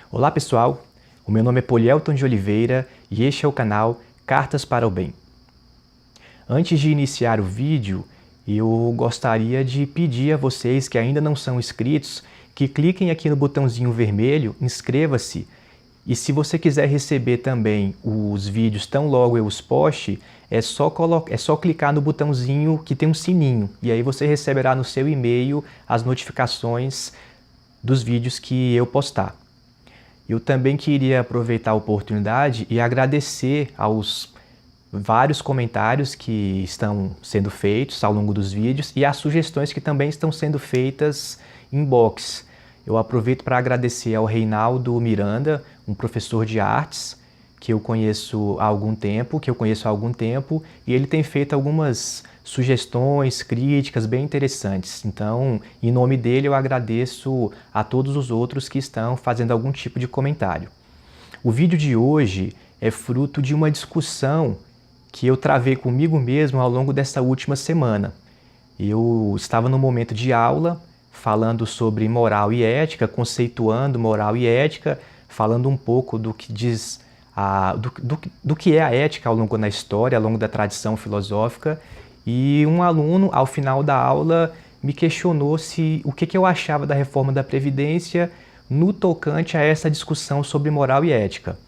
Olá pessoal, o meu nome é Polielton de Oliveira e este é o canal Cartas para o Bem. Antes de iniciar o vídeo, eu gostaria de pedir a vocês que ainda não são inscritos que cliquem aqui no botãozinho vermelho, inscreva-se, e se você quiser receber também os vídeos tão logo eu os poste, é só clicar no botãozinho que tem um sininho, e aí você receberá no seu e-mail as notificações dos vídeos que eu postar. Eu também queria aproveitar a oportunidade e agradecer aos vários comentários que estão sendo feitos ao longo dos vídeos e as sugestões que também estão sendo feitas em box. Eu aproveito para agradecer ao Reinaldo Miranda, um professor de artes que eu conheço há algum tempo, e ele tem feito algumas sugestões, críticas bem interessantes. Então, em nome dele, eu agradeço a todos os outros que estão fazendo algum tipo de comentário. O vídeo de hoje é fruto de uma discussão que eu travei comigo mesmo ao longo dessa última semana. Eu estava no momento de aula, falando sobre moral e ética, conceituando moral e ética, falando um pouco do que diz do que é a ética ao longo da história, ao longo da tradição filosófica, e um aluno, ao final da aula, me questionou o que eu achava da reforma da Previdência no tocante a essa discussão sobre moral e ética.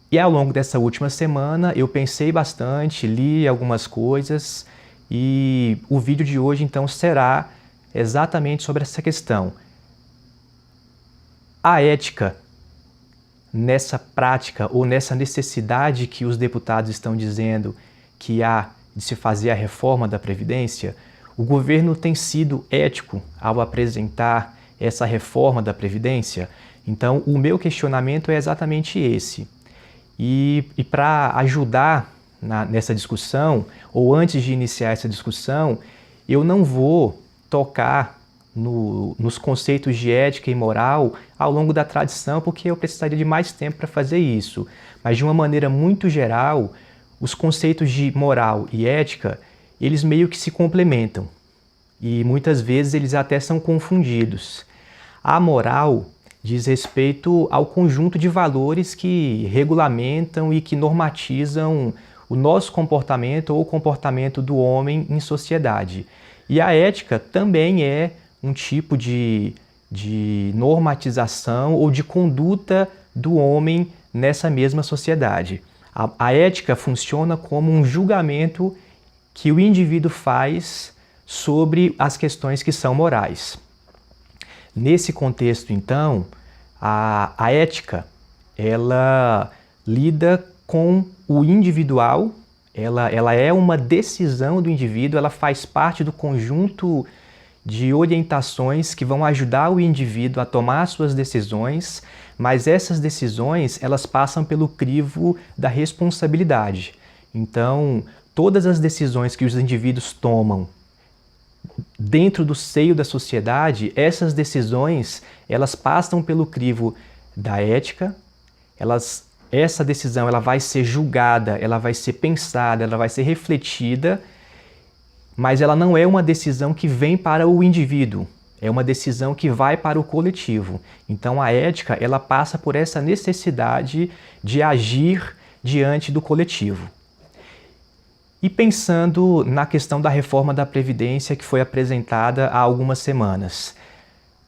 E ao longo dessa última semana eu pensei bastante, li algumas coisas, e o vídeo de hoje então será exatamente sobre essa questão. A ética, nessa prática ou nessa necessidade que os deputados estão dizendo que há de se fazer a reforma da Previdência, o governo tem sido ético ao apresentar essa reforma da Previdência? Então, o meu questionamento é exatamente esse. E para ajudar nessa discussão, ou antes de iniciar essa discussão, eu não vou tocar nos conceitos de ética e moral ao longo da tradição, porque eu precisaria de mais tempo para fazer isso. Mas de uma maneira muito geral, os conceitos de moral e ética, eles meio que se complementam. E muitas vezes eles até são confundidos. A moral diz respeito ao conjunto de valores que regulamentam e que normatizam o nosso comportamento ou o comportamento do homem em sociedade. E a ética também é um tipo de normatização ou de conduta do homem nessa mesma sociedade. A ética funciona como um julgamento que o indivíduo faz sobre as questões que são morais. Nesse contexto, então, a ética, ela lida com o individual, ela é uma decisão do indivíduo, ela faz parte do conjunto de orientações que vão ajudar o indivíduo a tomar suas decisões, mas essas decisões, elas passam pelo crivo da responsabilidade. Então, todas as decisões que os indivíduos tomam dentro do seio da sociedade, essas decisões, elas passam pelo crivo da ética, essa decisão ela vai ser julgada, ela vai ser pensada, ela vai ser refletida, mas ela não é uma decisão que vem para o indivíduo, é uma decisão que vai para o coletivo. Então a ética, ela passa por essa necessidade de agir diante do coletivo. E pensando na questão da reforma da Previdência que foi apresentada há algumas semanas,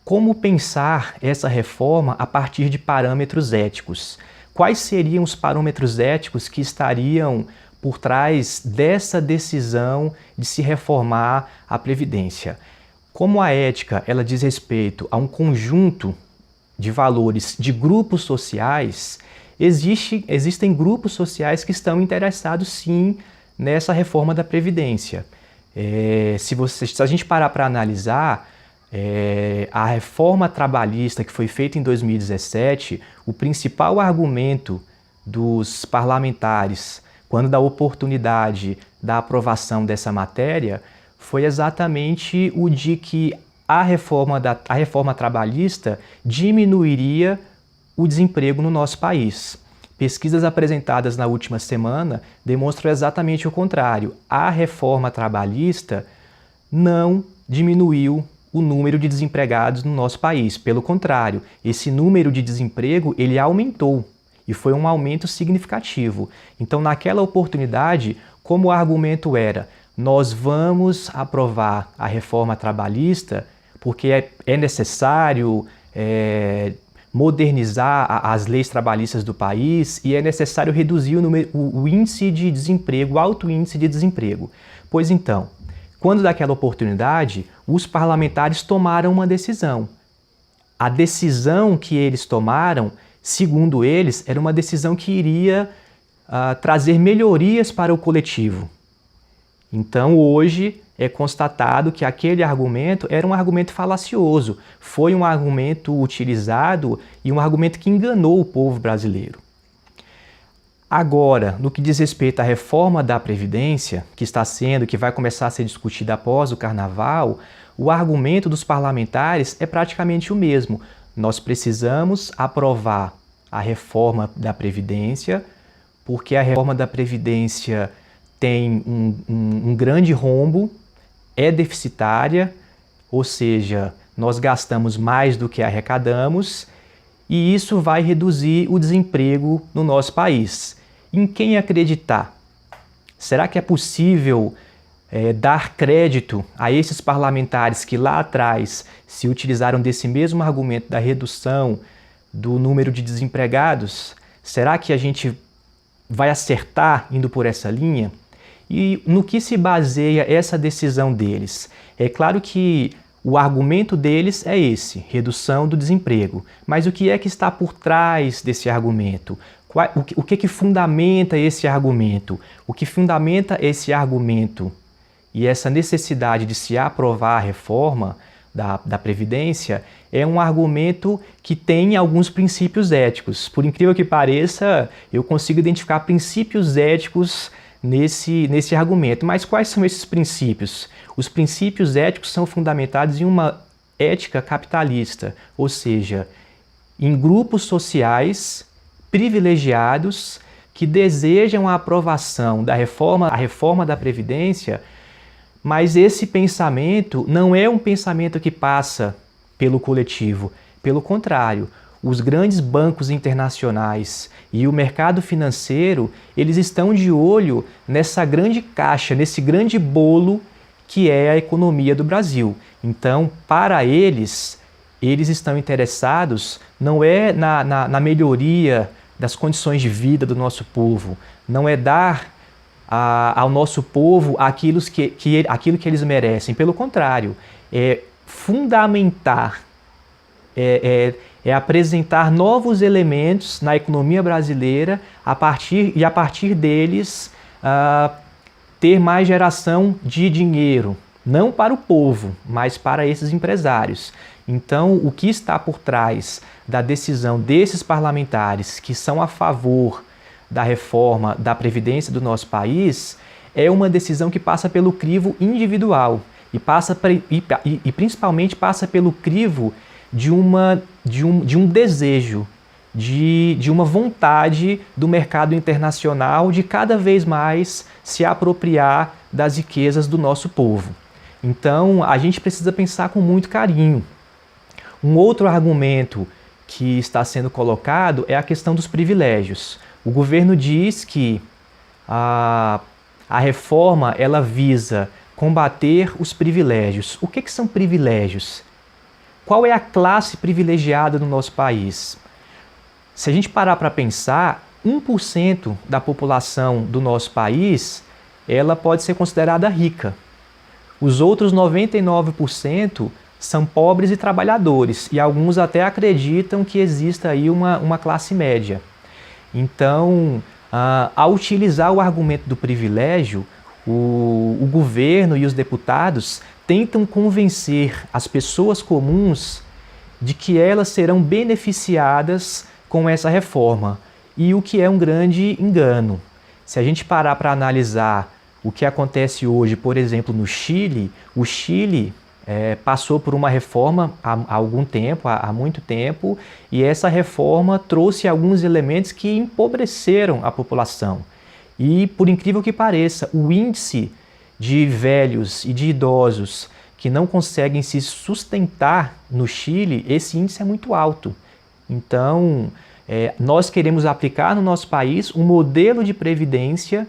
como pensar essa reforma a partir de parâmetros éticos? Quais seriam os parâmetros éticos que estariam por trás dessa decisão de se reformar a Previdência? Como a ética ela diz respeito a um conjunto de valores de grupos sociais, existem grupos sociais que estão interessados sim nessa reforma da Previdência. Se a gente parar para analisar, a reforma trabalhista que foi feita em 2017, o principal argumento dos parlamentares quando da oportunidade da aprovação dessa matéria, foi exatamente o de que a reforma trabalhista diminuiria o desemprego no nosso país. Pesquisas apresentadas na última semana demonstram exatamente o contrário. A reforma trabalhista não diminuiu o número de desempregados no nosso país. Pelo contrário, esse número de desemprego ele aumentou e foi um aumento significativo. Então, naquela oportunidade, como o argumento era, nós vamos aprovar a reforma trabalhista porque é necessário modernizar as leis trabalhistas do país e é necessário reduzir o índice de desemprego, o alto índice de desemprego. Pois então, quando daquela oportunidade, os parlamentares tomaram uma decisão. A decisão que eles tomaram, segundo eles, era uma decisão que iria trazer melhorias para o coletivo. Então, hoje é constatado que aquele argumento era um argumento falacioso, foi um argumento utilizado e um argumento que enganou o povo brasileiro. Agora, no que diz respeito à reforma da Previdência, que vai começar a ser discutida após o Carnaval, o argumento dos parlamentares é praticamente o mesmo. Nós precisamos aprovar a reforma da Previdência, porque a reforma da Previdência tem um grande rombo, é deficitária, ou seja, nós gastamos mais do que arrecadamos e isso vai reduzir o desemprego no nosso país. Em quem acreditar? Será que é possível dar crédito a esses parlamentares que lá atrás se utilizaram desse mesmo argumento da redução do número de desempregados? Será que a gente vai acertar indo por essa linha? E no que se baseia essa decisão deles? É claro que o argumento deles é esse, redução do desemprego. Mas o que é que está por trás desse argumento? O que fundamenta esse argumento? O que fundamenta esse argumento e essa necessidade de se aprovar a reforma da Previdência é um argumento que tem alguns princípios éticos. Por incrível que pareça, eu consigo identificar princípios éticos nesse argumento. Mas quais são esses princípios? Os princípios éticos são fundamentados em uma ética capitalista, ou seja, em grupos sociais privilegiados que desejam a aprovação da reforma da Previdência, mas esse pensamento não é um pensamento que passa pelo coletivo. Pelo contrário, os grandes bancos internacionais e o mercado financeiro, eles estão de olho nessa grande caixa, nesse grande bolo que é a economia do Brasil. Então, para eles estão interessados não é na melhoria das condições de vida do nosso povo, não é dar ao nosso povo aquilo que eles merecem. Pelo contrário, é fundamentar, é apresentar novos elementos na economia brasileira a partir deles ter mais geração de dinheiro, não para o povo, mas para esses empresários. Então, o que está por trás da decisão desses parlamentares que são a favor da reforma da Previdência do nosso país é uma decisão que passa pelo crivo individual e principalmente passa pelo crivo de um desejo, de uma vontade do mercado internacional de cada vez mais se apropriar das riquezas do nosso povo. Então, a gente precisa pensar com muito carinho. Um outro argumento que está sendo colocado é a questão dos privilégios. O governo diz que a reforma ela visa combater os privilégios. O que são privilégios? Qual é a classe privilegiada no nosso país? Se a gente parar para pensar, 1% da população do nosso país ela pode ser considerada rica. Os outros 99% são pobres e trabalhadores, e alguns até acreditam que exista aí uma classe média. Então, ao utilizar o argumento do privilégio, o governo e os deputados tentam convencer as pessoas comuns de que elas serão beneficiadas com essa reforma, e o que é um grande engano. Se a gente parar para analisar o que acontece hoje, por exemplo, no Chile, o Chile passou por uma reforma há muito tempo, e essa reforma trouxe alguns elementos que empobreceram a população. E, por incrível que pareça, o índice de velhos e de idosos que não conseguem se sustentar no Chile, esse índice é muito alto. Então, nós queremos aplicar no nosso país um modelo de previdência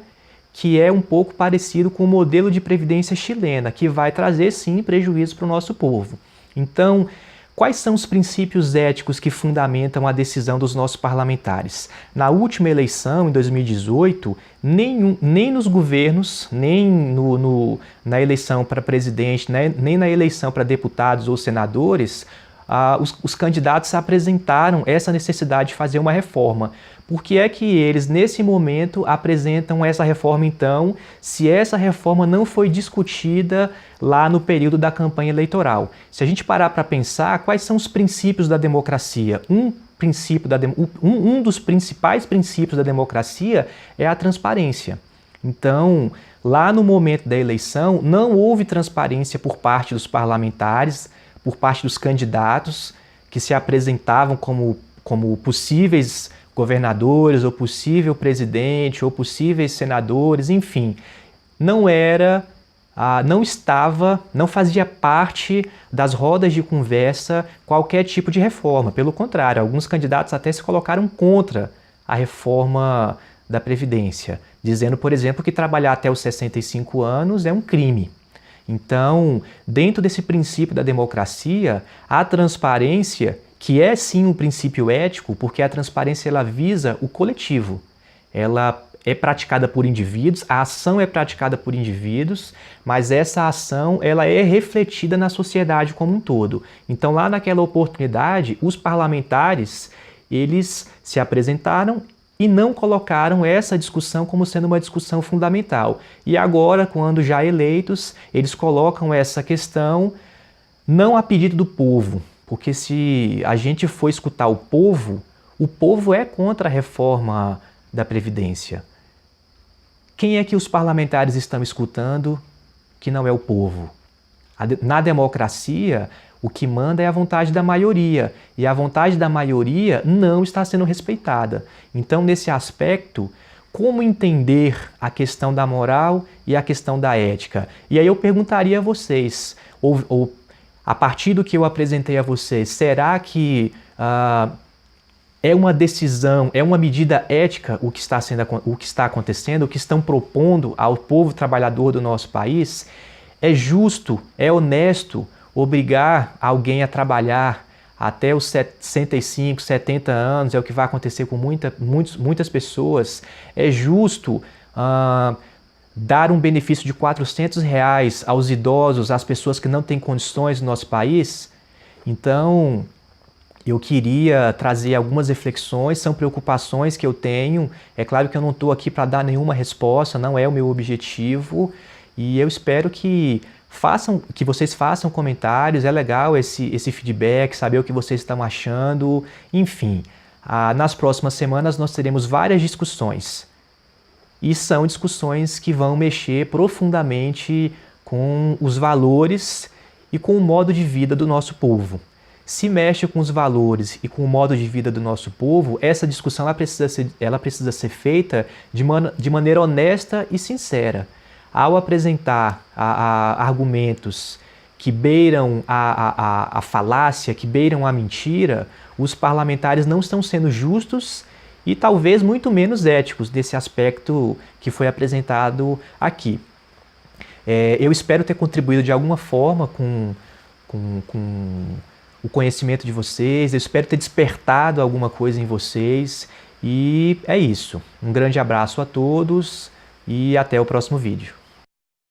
que é um pouco parecido com o modelo de previdência chilena, que vai trazer, sim, prejuízo para o nosso povo. Então, quais são os princípios éticos que fundamentam a decisão dos nossos parlamentares? Na última eleição, em 2018, nem nos governos, nem na eleição para presidente, nem na eleição para deputados ou senadores, os candidatos apresentaram essa necessidade de fazer uma reforma. Por que é que eles, nesse momento, apresentam essa reforma, então, se essa reforma não foi discutida lá no período da campanha eleitoral? Se a gente parar para pensar, quais são os princípios da democracia? Um dos principais princípios da democracia é a transparência. Então, lá no momento da eleição, não houve transparência por parte dos parlamentares, por parte dos candidatos que se apresentavam como possíveis governadores, ou possível presidente, ou possíveis senadores, enfim. Não fazia parte das rodas de conversa qualquer tipo de reforma. Pelo contrário, alguns candidatos até se colocaram contra a reforma da Previdência, dizendo, por exemplo, que trabalhar até os 65 anos é um crime. Então, dentro desse princípio da democracia, a transparência, que é sim um princípio ético, porque a transparência ela visa o coletivo. Ela é praticada por indivíduos, a ação é praticada por indivíduos, mas essa ação ela é refletida na sociedade como um todo. Então, lá naquela oportunidade, os parlamentares, eles se apresentaram e não colocaram essa discussão como sendo uma discussão fundamental. E agora, quando já eleitos, eles colocam essa questão não a pedido do povo, porque se a gente for escutar o povo é contra a reforma da Previdência. Quem é que os parlamentares estão escutando que não é o povo? Na democracia, o que manda é a vontade da maioria, e a vontade da maioria não está sendo respeitada. Então, nesse aspecto, como entender a questão da moral e a questão da ética? E aí eu perguntaria a vocês, a partir do que eu apresentei a vocês, será que é uma decisão, é uma medida ética o que está acontecendo, o que estão propondo ao povo trabalhador do nosso país? É justo, é honesto obrigar alguém a trabalhar até os 65, 70 anos, é o que vai acontecer com muitas pessoas? É justo dar um benefício de R$400 aos idosos, às pessoas que não têm condições no nosso país? Então, eu queria trazer algumas reflexões, são preocupações que eu tenho. É claro que eu não estou aqui para dar nenhuma resposta, não é o meu objetivo, e eu espero que vocês façam comentários, é legal esse feedback, saber o que vocês estão achando, enfim. Nas próximas semanas nós teremos várias discussões, e são discussões que vão mexer profundamente com os valores e com o modo de vida do nosso povo. Se mexe com os valores e com o modo de vida do nosso povo, essa discussão ela precisa ser feita de maneira honesta e sincera. Ao apresentar argumentos que beiram a falácia, que beiram a mentira, os parlamentares não estão sendo justos e talvez muito menos éticos desse aspecto que foi apresentado aqui. Eu espero ter contribuído de alguma forma com o conhecimento de vocês, eu espero ter despertado alguma coisa em vocês, e é isso. Um grande abraço a todos e até o próximo vídeo.